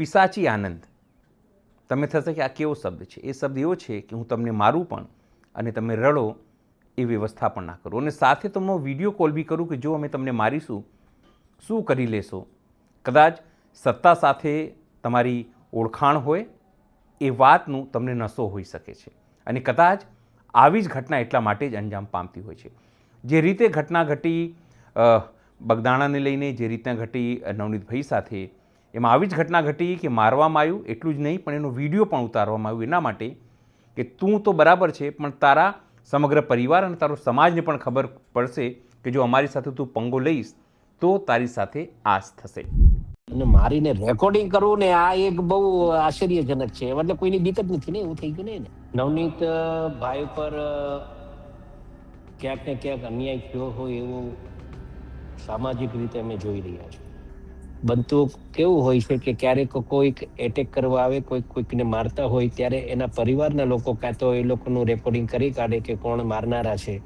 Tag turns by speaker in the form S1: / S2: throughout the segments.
S1: પિશાચી આનંદ. તમે થશે કે આ કેવો શબ્દ છે? એ શબ્દ એવો છે કે હું તમને મારું પણ અને તમે રડો એ વ્યવસ્થા પણ ના કરું, અને સાથે તો હું વિડીયો કોલ બી કરું કે જો અમે તમને મારીશું શું કરી લેશો. કદાચ સત્તા સાથે તમારી ઓળખાણ હોય એ વાતનું તમને નશો હોઈ શકે છે, અને કદાચ આવી જ ઘટના એટલા માટે જ અંજામ પામતી હોય છે. જે રીતે ઘટના ઘટી બગદાણાને લઈને, જે રીતના ઘટી નવનીતભાઈ સાથે, એમાં આવી જ ઘટના ઘટી કે મારવામાં આવ્યું. એટલું જ નહીં પણ એનો વિડીયો પણ ઉતારવામાં આવ્યો એના માટે કે તું તો બરાબર છે, પણ તારા સમગ્ર પરિવાર અને તારો સમાજને પણ ખબર પડશે કે જો અમારી સાથે તું પંગો લઈશ તો તારી સાથે આસ થશે.
S2: અને મારીને રેકોર્ડિંગ કરવું ને આ એક બહુ આશ્ચર્યજનક છે. એટલે કોઈની બીક જ નથી ને, એવું થઈ ગયું ને. નવનીત ભાઈ પર ક્યાંક ને ક્યાંક અન્યાય થયો હોય એવું સામાજિક રીતે અમે જોઈ રહ્યા છીએ. બનતું કેવું હોય છે કે ક્યારેક કોઈક એટેક કરવા આવે, કોઈકને મારતા હોય ત્યારે એના પરિવારના લોકો કાં તો એ લોકોનું રેકોર્ડિંગ કરી કાઢે કે કોણ મારનારા છે,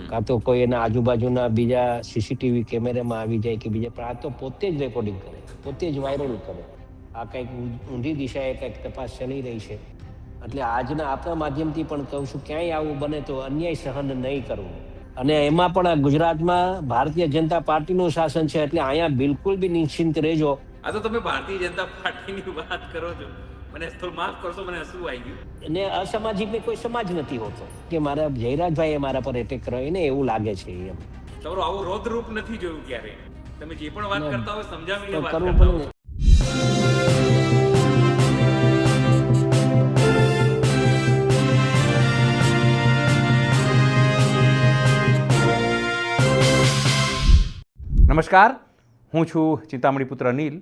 S2: કાં તો કોઈ એના આજુબાજુના બીજા સીસીટીવી કેમેરામાં આવી જાય કે બીજા. પણ આ તો પોતે જ રેકોર્ડિંગ કરે, પોતે જ વાયરલ કરે. આ કંઈક ઊંધી દિશાએ કંઈક તપાસ ચાલી રહી છે. એટલે આજના આપણા માધ્યમથી પણ કહું છું, ક્યાંય આવું બને તો અન્યાય સહન નહીં કરવું. અને એમાં પણ ગુજરાતમાં ભારતીય જનતા પાર્ટીનું શાસન છે, એટલે અહીંયા બિલકુલ બી નિશ્ચિંત રહેજો.
S1: આ તો તમે ભારતીય જનતા પાર્ટીની વાત કરો છો, મને થોડું માફ કરશો, મને હસવું આવી ગયું.
S2: અને અસામાજિક ને કોઈ સમાજ નથી હોતો કે મારા જયરાજભાઈ મારા પર એટેક કર્યો, એને એવું લાગે છે. એમ
S1: તમારું આવું રૌદ્રરૂપ નથી જોયું ક્યારે. તમે જે પણ વાત કરતા હોય સમજાવીને વાત
S2: કરવું
S1: કરતા
S2: પડે.
S1: હોય. નમસ્કાર, હું છું ચિંતામણી પુત્ર અનિલ.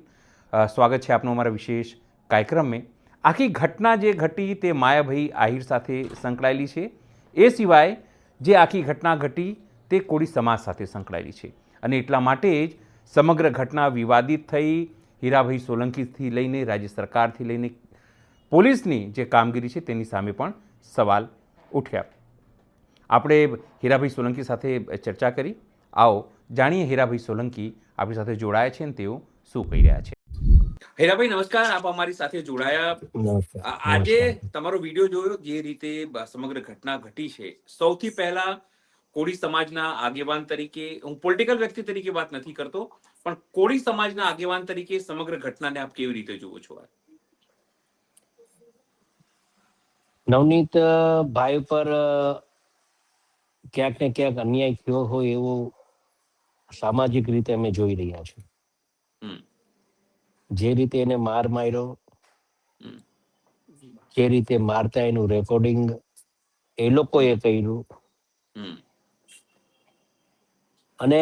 S1: સ્વાગત છે આપનું અમારા વિશેષ કાર્યક્રમમાં. આખી ઘટના જે ઘટી તે માયાભાઈ આહિર સાથે સંકળાયેલી છે. એ સિવાય જે આખી ઘટના ઘટી તે કોળી સમાજ સાથે સંકળાયેલી છે, અને એટલા માટે જ સમગ્ર ઘટના વિવાદિત થઈ. હીરાભાઈ સોલંકીથી લઈને રાજ્ય સરકારથી લઈને પોલીસની જે કામગીરી છે તેની સામે પણ સવાલ ઉઠ્યા. આપણે હીરાભાઈ સોલંકી સાથે ચર્ચા કરી. આવો જાણીએ હીરાભાઈ સોલંકી આપણી સાથે જોડાયા છે ને તેઓ શું કહી રહ્યા છે. હીરાભાઈ નમસ્કાર, આપ અમારી સાથે જોડાયા. આજે તમારો વિડીયો જોયો, જે રીતે સમગ્ર ઘટના ઘટી છે. સૌથી પહેલા કોળી સમાજના આગેવાન તરીકે, હું પોલિટિકલ વ્યક્તિ તરીકે વાત નથી કરતો, પણ કોળી સમાજના આગેવાન તરીકે સમગ્ર ઘટનાને આપ કેવી રીતે જુઓ છો?
S2: નવનીત ભાઈ પર ક્યાંક ને ક્યાંક અન્યાય થયો હોય એવું સામાજિક રીતે અમે જોઈ રહ્યા છીએ. જે રીતે એને માર માર્યો, જે રીતે મારતા એનું રેકોર્ડિંગ એ લોકોએ કર્યું, અને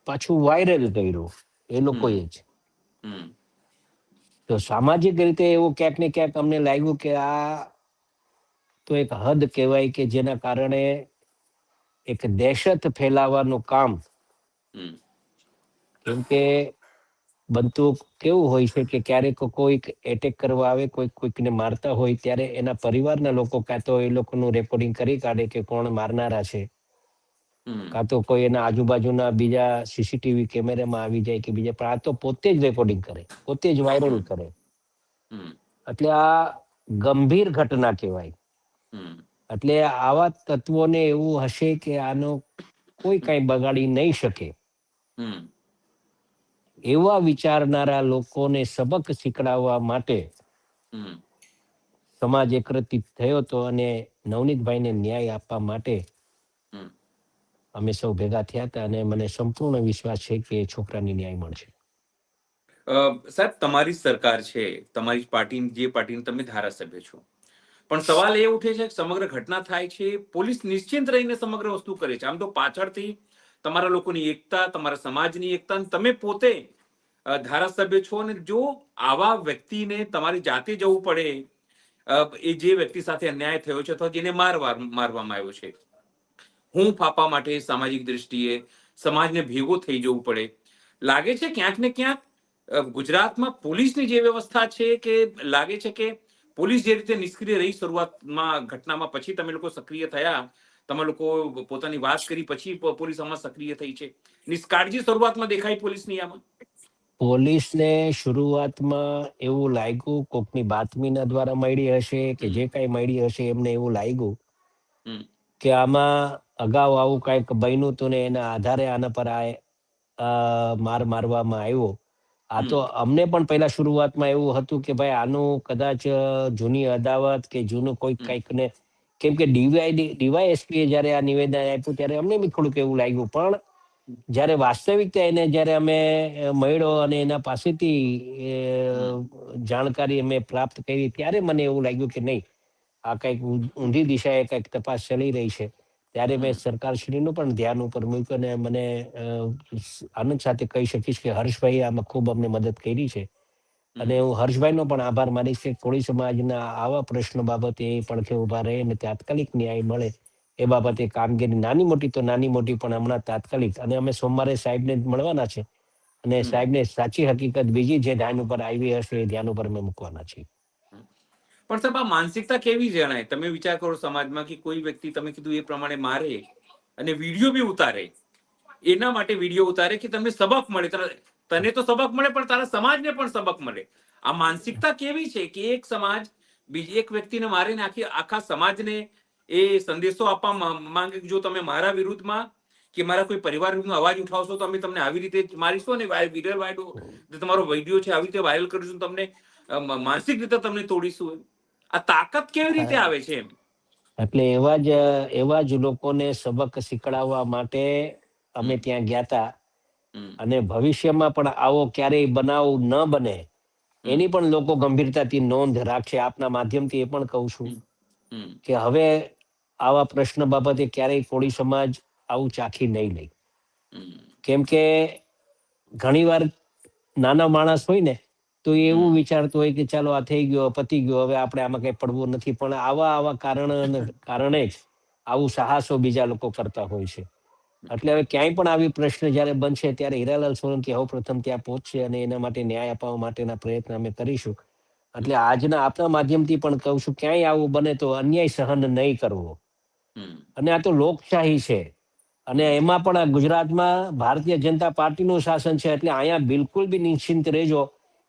S2: પાછું વાયરલ કર્યું એ લોકોએ જ. તો સામાજિક રીતે એવું ક્યાંક ને ક્યાંક અમને લાગ્યું કે આ તો એક હદ કહેવાય કે જેના કારણે એક દહેશત ફેલાવવાનું કામ. કેમ કે બનતું કેવું હોય છે કે ક્યારેક કોઈક એટેક કરવા આવે, કોઈકને મારતા હોય ત્યારે એના પરિવારના લોકો કાં તો એ લોકોનું રેકોર્ડિંગ કરી કાઢે કે કોણ મારનારા છે, કાં તો કોઈ એના આજુબાજુના બીજા સીસીટીવી કેમેરામાં આવી જાય કે બીજા. પણ આ તો પોતે જ રેકોર્ડિંગ કરે, પોતે જ વાયરલ કરે. એટલે આ ગંભીર ઘટના કહેવાય. એટલે આવા તત્વોને એવું હશે કે આનો કોઈ કઈ બગાડી નહીં શકે, એવા વિચારનારા લોકોને સબક શીખડાવવા માટે સમાજ એકત્રિત થયો હતો, અને નવનીતભાઈને ન્યાય આપવા માટે અમે સૌ ભેગા થયા હતા. અને મને સંપૂર્ણ વિશ્વાસ છે કે છોકરાને ન્યાય મળશે.
S1: સાહેબ, તમારી સરકાર છે, તમારી પાર્ટી, જે પાર્ટીને તમે ધારાસભ્ય છો, પણ સવાલ એ ઉઠે છે કે સમગ્ર ઘટના થાય છે, પોલીસ નિશ્ચિંત રહીને સમગ્ર વસ્તુ કરે છે. આમ તો પાછળથી તમારા લોકોની એકતા, તમારા સમાજની એકતા, તમે પોતે ધારાસભ્ય છો, અને જો આવા વ્યક્તિને તમારી જાતે જવું પડે, એ જે વ્યક્તિ સાથે અન્યાય થયો છે અથવા જેને મારવામાં આવ્યો છે, હું ફાપા માટે સામાજિક દ્રષ્ટિએ સમાજને ભેગો થઈ જવું પડે, લાગે છે ક્યાંક ને ક્યાંક ગુજરાતમાં પોલીસની જે વ્યવસ્થા છે, કે લાગે છે કે પોલીસ જે રીતે નિષ્ક્રિય રહી શરૂઆતમાં ઘટનામાં, પછી તમે લોકો સક્રિય થયા, તમે લોકો પોતાની વાત કરી, પછી પોલીસ આમાં સક્રિય થઈ છે, નિષ્કાળજી શરૂઆતમાં દેખાય પોલીસની આમાં?
S2: પોલીસને શરૂઆતમાં એવું લાગ્યું, કોકની બાતમીના દ્વારા મળી હશે કે જે કાંઈ મળી હશે, એમને એવું લાગ્યું
S1: હમ,
S2: કે આમાં અગાઉ આવું કાંઈક બન્યું હતું ને એના આધારે આના પર માર મારવામાં આવ્યો. આ તો અમને પણ પહેલા શરૂઆતમાં એવું હતું કે ભાઈ આનું કદાચ જૂની અદાવત કે જૂનું કોઈ કંઈક ને, કેમ કે ડીવાયએસપી જયારે આ નિવેદન આપ્યું ત્યારે અમને બી થોડુંક એવું લાગ્યું. પણ જયારે વાસ્તવિકતા એને જયારે અમે મળ્યો અને એના પાસેથી જાણકારી અમે પ્રાપ્ત કરી, ત્યારે મને એવું લાગ્યું કે નહીં, આ કંઈક ઊંધી દિશાએ કંઈક તપાસ ચાલી રહી છે. ત્યારે મેં સરકારશ્રીનું પણ ધ્યાન ઉપર મૂક્યું અને મને આનંદ સાથે કહી શકીશ કે હર્ષભાઈ આમાં ખૂબ અમને મદદ કરી છે. અને હું હર્ષભાઈનો પણ આભાર માનીશ કે કોળી સમાજના આવા પ્રશ્નો બાબતે એ પડખે ઉભા રહે અને તાત્કાલિક ન્યાય મળે એ બાબતે કામગીરી નાની મોટી તો નાની મોટી પણ હમણાં તાત્કાલિક. અને અમે સોમવારે સાહેબને જ મળવાના છે અને સાહેબને સાચી હકીકત બીજી જે ધ્યાન ઉપર આવી હશે એ ધ્યાન ઉપર અમે મૂકવાના છીએ.
S1: પણ સાહેબ, આ માનસિકતા કેવી જણાય? તમે વિચાર કરો સમાજમાં કે કોઈ વ્યક્તિ તમે કીધું એ પ્રમાણે મારે અને વિડીયો બી ઉતારે, એના માટે વિડીયો ઉતારે કે તમને સબક મળે, તને તો સબક મળે પણ તારા સમાજને પણ સબક મળે. આ માનસિકતા કેવી છે કે એક સમાજ બીજી એક વ્યક્તિને મારે નાખી આખા સમાજને એ સંદેશો આપવા માંગે કે જો તમે મારા વિરુદ્ધમાં કે મારા કોઈ પરિવાર વિરુદ્ધ અવાજ ઉઠાવશો તો અમે તમને આવી રીતે મારીશું અને તમારો વિડીયો છે આવી રીતે વાયરલ કરીશું, તમને માનસિક રીતે તમને તોડીશું. આ તાકાત કેવી રીતે આવે છે એમ?
S2: એટલે એવા જ લોકોને સબક શીખડાવવા માટે અમે ત્યાં ગયા હતા. અને ભવિષ્યમાં પણ આવો ક્યારેય બનાવ ન બને એની પણ લોકો ગંભીરતાથી નોંધ રાખશે. આપના માધ્યમથી એ પણ કહું છું કે હવે આવા પ્રશ્ન બાબતે ક્યારેય કોળી સમાજ આવું ચાખી નહીં લે. કેમ કે ઘણીવાર નાના માણસ હોય ને તો એ એવું વિચારતું હોય કે ચાલો આ થઈ ગયો, પતી ગયો, હવે આપણે આમાં કઈ પડવું નથી. પણ આવા કારણે જ આવું સાહસો બીજા લોકો કરતા હોય છે. એટલે હવે ક્યાંય પણ આવી પ્રશ્ન જયારે બનશે ત્યારે હીરાલાલ સોલંકી સૌ પ્રથમ ત્યાં પહોંચશે અને એના માટે ન્યાય અપાવવા માટેના પ્રયત્ન અમે કરીશું. એટલે આજના આપણા માધ્યમથી પણ કહું છું, ક્યાંય આવું બને તો અન્યાય સહન નહીં કરવો. અને આ તો લોકશાહી છે અને એમાં પણ ગુજરાતમાં ભારતીય જનતા પાર્ટીનું શાસન છે. એટલે અહીંયા બિલકુલ બી નિશ્ચિંત રહેજો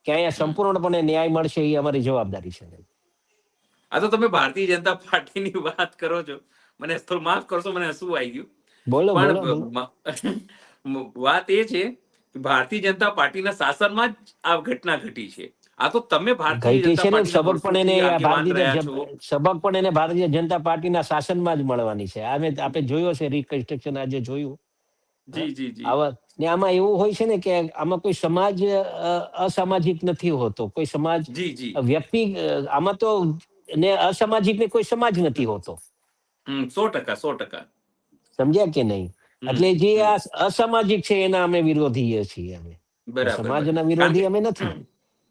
S2: કે અહીંયા સંપૂર્ણપણે ન્યાય મળશે, એ અમારી જવાબદારી છે.
S1: આ તો તમે ભારતીય જનતા પાર્ટીની વાત કરો છો, મને થોડું માફ કરશો, મને હસવું આવી ગયું.
S2: બોલો બોલો બોલો.
S1: પણ વાત એ છે કે ભારતીય જનતા પાર્ટીના શાસનમાં જ આ ઘટના ઘટી છે. આ તો તમે ભારતીય
S2: ઘટી
S1: જનતા
S2: છે ને,
S1: પાર્ટીના
S2: સબક પણ
S1: વર્ષોથી આગેવાન રહ્યા છો.
S2: સબક પણ એને ભારતીય જનતા પાર્ટીના શાસનમાં જ મળવાની છે. આપણે જોયો છે રિકન્સ્ટ્રક્શન આજે જોયું.
S1: જી જી જી.
S2: આવા ને આમાં એવું હોય છે ને કે આમાં કોઈ સમાજ અસામાજિક નથી હોતો, કોઈ સમાજ
S1: જી જી.
S2: વ્યક્તિ આમાં તો ને અસામાજિક ને કોઈ સમાજ નથી હોતો.
S1: 100%.
S2: સમજ્યા કે નહીં? એટલે જે આ અસામાજિક છે એના અમે વિરોધી છીએ. અમે
S1: બરાબર.
S2: સમાજના
S1: કારણ
S2: વિરોધી
S1: કે
S2: અમે નથી.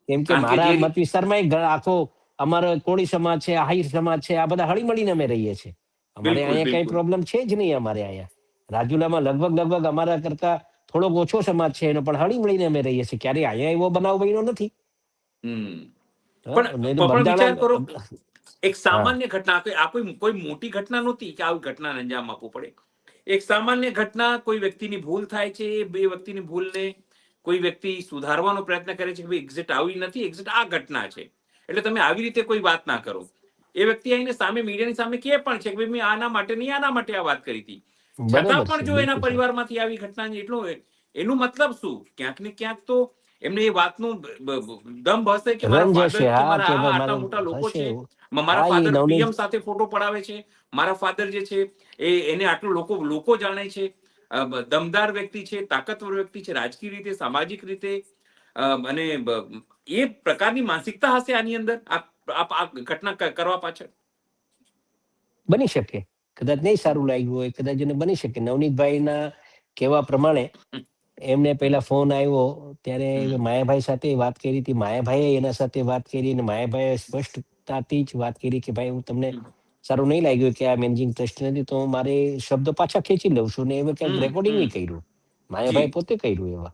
S2: કેમ કે
S1: કારણ કે
S2: મારા
S1: જે
S2: મત વિસ્તારમાં આખો અમારો કોળી સમાજ છે, આહિર સમાજ છે, આ બધા હળી મળીને અમે રહીએ છીએ. અમારે
S1: બિલકુલ
S2: અહીંયા કઈ
S1: બિલકુલ.
S2: પ્રોબ્લેમ છે જ નહીં. અમારે અહીંયા રાજુલામાં લગભગ અમારા કરતા થોડોક ઓછો સમાજ છે એનો, પણ હળી મળીને અમે રહીએ છીએ. ક્યારે અહીંયા એવો બનાવ બન્યો નથી.
S1: પણ વિચાર કરો, એક
S2: હા
S1: સામાન્ય ઘટના, આ કોઈ મોટી ઘટના નહોતી કે આવી ઘટનાને અંજામ આપવું પડે. એક સામાન્ય ઘટના, કોઈ વ્યક્તિની ભૂલ થાય છે, બે વ્યક્તિની ભૂલને કોઈ વ્યક્તિ સુધારવાનો પ્રયત્ન કરે છે કે ભાઈ એક્ઝેક્ટ આવી નથી, એક્ઝેક્ટ આ ઘટના છે, એટલે તમે આવી રીતે કોઈ વાત ના કરો. એ વ્યક્તિ આવીને સામે મીડિયાની સામે કહે પણ છે કે ભાઈ મેં આના માટે નહીં, આના માટે આ વાત કરી હતી. છતાં
S2: બરાબર છે,
S1: પણ જો એના
S2: બિલકુલ.
S1: પરિવારમાંથી આવી ઘટના એટલો એનું મતલબ શું? ક્યાંક ને ક્યાંક તો એમને એ વાતનું દંભ હશે કે મારા
S2: રંજ
S1: ફાધર
S2: હશે.
S1: કે
S2: હા
S1: મારા
S2: કે ભાઈ
S1: આટલા
S2: મારે
S1: મોટા લોકો
S2: હશે
S1: છે,
S2: એવું.
S1: મારા
S2: હા, એ
S1: ફાધર
S2: નવનીત
S1: પીએમ સાથે ફોટો પડાવે છે, મારા ફાધર જે છે એને આટલું લોકો જાણે છે, દમદાર વ્યક્તિ છે, તાકાતવર વ્યક્તિ છે, રાજકીય રીતે, સામાજિક રીતે, અને એ પ્રકારની માનસિકતા હશે આની અંદર આ ઘટના કરવા પાછળ.
S2: બની શકે, કદાચ નહીં સારું લાગ્યું હોય, કદાચ એને બની શકે. નવનીતભાઈના કહેવા પ્રમાણે એમને પહેલા ફોન આવ્યો ત્યારે માયાભાઈ સાથે વાત કરી હતી. માયાભાઈએ એના સાથે વાત કરી અને માયાભાઈએ સ્પષ્ટતાથી જ વાત કરી કે ભાઈ હું તમને સારું નહીં લાગ્યું કે આ મેનેજિંગ ટ્રસ્ટ નથી તો મારે શબ્દ પાછા ખેંચી લઉં છું. ને એવું ક્યાંક રેકોર્ડિંગ નહીં કર્યું, માયાભાઈ પોતે કર્યું.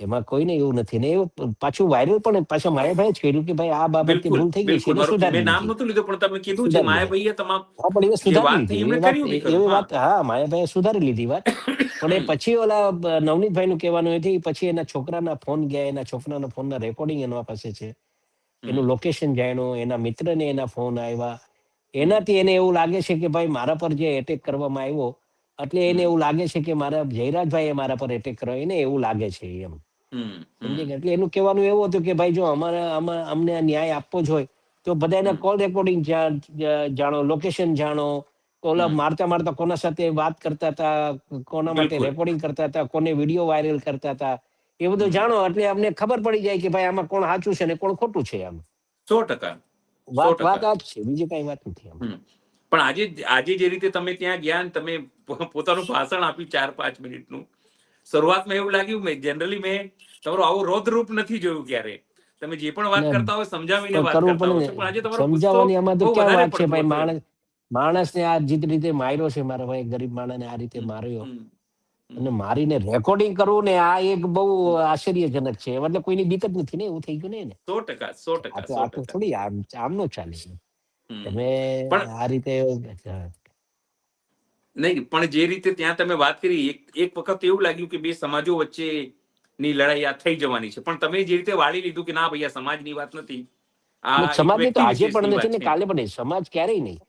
S2: એમાં કોઈને એવું નથી. ને એવું પાછું વાયરલ પણ પાછા માયાભાઈ જ કર્યું કે ભાઈ આ બાબતે
S1: બિલકુલ
S2: ભૂલ થઈ ગઈ છે,
S1: બિલકુલ.
S2: એને સુધારી
S1: મેં નામ
S2: લીધી,
S1: નહોતું લીધું પણ તમે કીધું છે
S2: સુધારી લીધી.
S1: માયાભાઈએ તમામ
S2: હા, પણ એ
S1: જે
S2: સુધારી
S1: વાત થઈ
S2: લીધી
S1: એમણે
S2: એ વાત
S1: કર્યું બી ખરું.
S2: એવી વાત. હા, માયાભાઈએ સુધારી લીધી વાત. પણ એ પછી ઓલા નવનીતભાઈ નું કહેવાનું નથી, પછી એના છોકરાના ફોન ગયા, એના છોકરાના ફોનના રેકોર્ડિંગ એના પાસે છે, એનું લોકેશન જાણ્યું, એના મિત્રને એના ફોન આવ્યા, એનાથી એને એવું લાગે છે કે ભાઈ મારા પર જે એટેક કરવામાં આવ્યો, એટલે એને એવું લાગે છે કે મારા જયરાજભાઈએ મારા પર એટેક કર્યો, એને એવું લાગે છે એમ. સમજી ગયા? એટલે એનું કહેવાનું એવું હતું કે ભાઈ જો અમને આ ન્યાય આપવો જ હોય તો બધા એના કોલ રેકોર્ડિંગ જાણો, લોકેશન જાણો, ઓલા મારતા કોના સાથે વાત કરતા હતા, કોના માટે
S1: બિલકુલ.
S2: રેકોર્ડિંગ કરતા હતા, કોને વિડીયો વાયરલ કરતા હતા, એ બધું જાણો, એટલે અમને ખબર પડી જાય કે ભાઈ આમાં કોણ સાચું છે ને કોણ ખોટું છે. આમ
S1: 100%.
S2: વાત
S1: 100%.
S2: આ જ છે, બીજી કઈ વાત નથી આમ.
S1: પણ આજે જે રીતે તમે ત્યાં ગયા ને તમે પોતાનું ભાષણ આપ્યું 4-5 મિનિટનું, શરૂઆતમાં એવું લાગ્યું, મેં તમારું આવું રૌદ્રરૂપ નથી જોયું ક્યારે. તમે જે પણ વાત કરતા હોય સમજાવીને વાત
S2: કરવું
S1: કરતા
S2: પડે
S1: હો
S2: ને,
S1: છો, પણ આજે તમારો ગુસ્સો
S2: સમજાવવાની આમાં તો
S1: બહુ
S2: ક્યાં
S1: વધારે
S2: વાત છે
S1: પડતો
S2: ભાઈ.
S1: હતો.
S2: માણસને આ જે રીતે માર્યો છે, મારા ભાઈ ગરીબ માણસને આ રીતે માર્યો
S1: હમ.
S2: અને મારીને રેકોર્ડિંગ કરવું ને, આ એક બહુ આશ્ચર્યજનક છે. એટલે કોઈની બીક જ નથી ને, એવું થઈ ગયું ને.
S1: 100%.
S2: આ તો થોડી આમ નો ચાલે. તમે
S1: પણ
S2: આ રીતે
S1: નહીં, પણ જે રીતે ત્યાં તમે વાત કરી, એક વખત એવું લાગ્યું કે બે સમાજો વચ્ચેની લડાઈ આ થઈ જવાની છે, પણ તમે જે રીતે વાળી લીધું કે ના ભાઈ આ સમાજની વાત નથી, આ એક
S2: સમાજની તો
S1: વ્યક્તિ
S2: આજે પણ
S1: વિશેષની
S2: નથી
S1: વાત
S2: ને,
S1: છે.
S2: કાલે પણ નહીં. સમાજ ક્યારેય નહીં.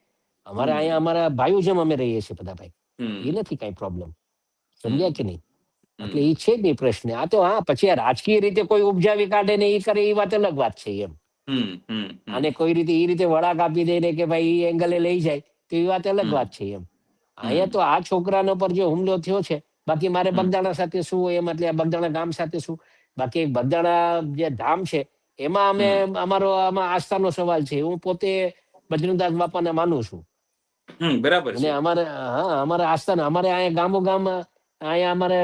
S2: અમારા અહીંયા અમારા ભાઈઓ જેમ અમે રહીએ છીએ બધા ભાઈ, એ નથી કઈ પ્રોબ્લેમ. સમજ્યા કે નહીં? એટલે એ છે જ નહીં પ્રશ્ન. આ તો હા, પછી આ રાજકીય રીતે કોઈ ઉપજાવી કાઢે ને એ કરે, એ વાત અલગ વાત છે એમ. અને કોઈ રીતે એ રીતે વળાક આપી દે ને કે ભાઈ એ એંગલે લઈ જાય, તો એ વાત અલગ વાત છે એમ. અહીંયા તો આ છોકરાનો પર જે હુમલો થયો છે, બાકી મારે બગદાણા સાથે શું હોય એમ, એટલે બગદાણા ગામ સાથે શું, બાકી બગદાણા જે ધામ છે એમાં આમાં આસ્થાનો સવાલ છે. હું પોતે બજરંગદાસ બાપાને માનું છું.
S1: બરાબર
S2: અને
S1: છે.
S2: અમારે આસ્થાના, અમારે અહીંયા ગામ અહીંયા અમારે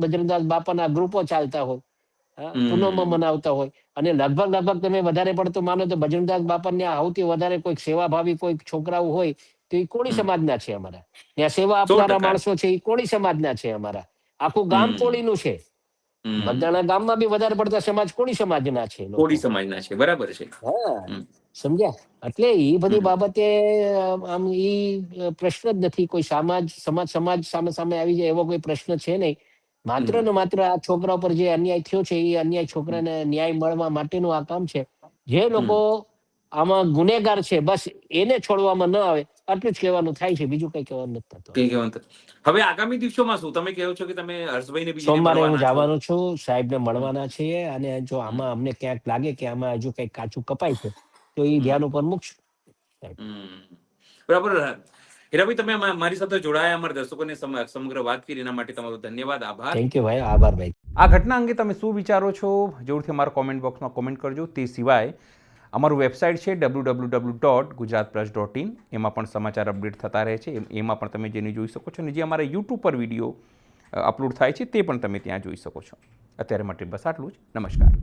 S2: બજરંગદાસ બાપાના ગ્રુપો ચાલતા હોય, પૂનમમાં મનાવતા હોય, અને લગભગ તમે વધારે પડતું માનો તો બજરંગદાસ બાપાને સૌથી વધારે કોઈક સેવાભાવી કોઈક છોકરાઓ હોય તો એ કોળી સમાજના છે. અમારા ત્યાં સેવા આપનારા
S1: 100%.
S2: માણસો છે, એ કોળી સમાજના છે. અમારા આખું ગામ કોળીનું છે. બગદાણા ગામમાં બી વધારે પડતા સમાજ કોળી સમાજના છે લોકો.
S1: કોળી સમાજના છે, બરાબર છે.
S2: સમજ્યા? એટલે એ બધી બાબતે આમ એ પ્રશ્ન જ નથી. કોઈ સમાજ સામે આવી જાય એવો કોઈ પ્રશ્ન છે નહીં. માત્ર ને માત્ર આ છોકરા પર જે અન્યાય થયો છે, એ અન્યાય છોકરાને ન્યાય મળવા માટેનું આ કામ છે. જે લોકો આમાં ગુનેગાર છે, બસ એને છોડવામાં ન આવે, આટલું જ કહેવાનું થાય છે. બીજું કઈ કહેવાનું નથી થતું.
S1: કઈ કહેવાનું. હવે આગામી દિવસોમાં શું તમે કહો છો કે તમે હર્ષભાઈને બીજીને
S2: સોમવારે હું
S1: મળવાના છો?
S2: જવાનો છું, સાહેબને મળવાના છીએ, અને જો આમાં અમને ક્યાંક લાગે કે આમાં હજુ કઈ કાચું કપાય છે તો એ ધ્યાન ઉપર મૂકશું.
S1: બરાબર. હીરાભાઈ, તમે મારી સાથે જોડાયા, અમારા દર્શકોને સમગ્ર વાત કરી, એના માટે તમારો ધન્યવાદ, આભાર.
S2: થેન્ક યુ ભાઈ, આભાર ભાઈ.
S1: આ ઘટના અંગે તમે શું વિચારો છો, જરૂરથી અમારા કોમેન્ટ બોક્સમાં કોમેન્ટ કરજો. તે સિવાય અમારું વેબસાઇટ છે www.gujaratpress.in, એમાં પણ સમાચાર અપડેટ થતા રહે છે. એમાં પણ તમે જેને જોઈ શકો છો, અને જે અમારા યુટ્યુબ પર વિડીયો અપલોડ થાય છે તે પણ તમે ત્યાં જોઈ શકો છો. અત્યારે માટે બસ આટલું જ. નમસ્કાર.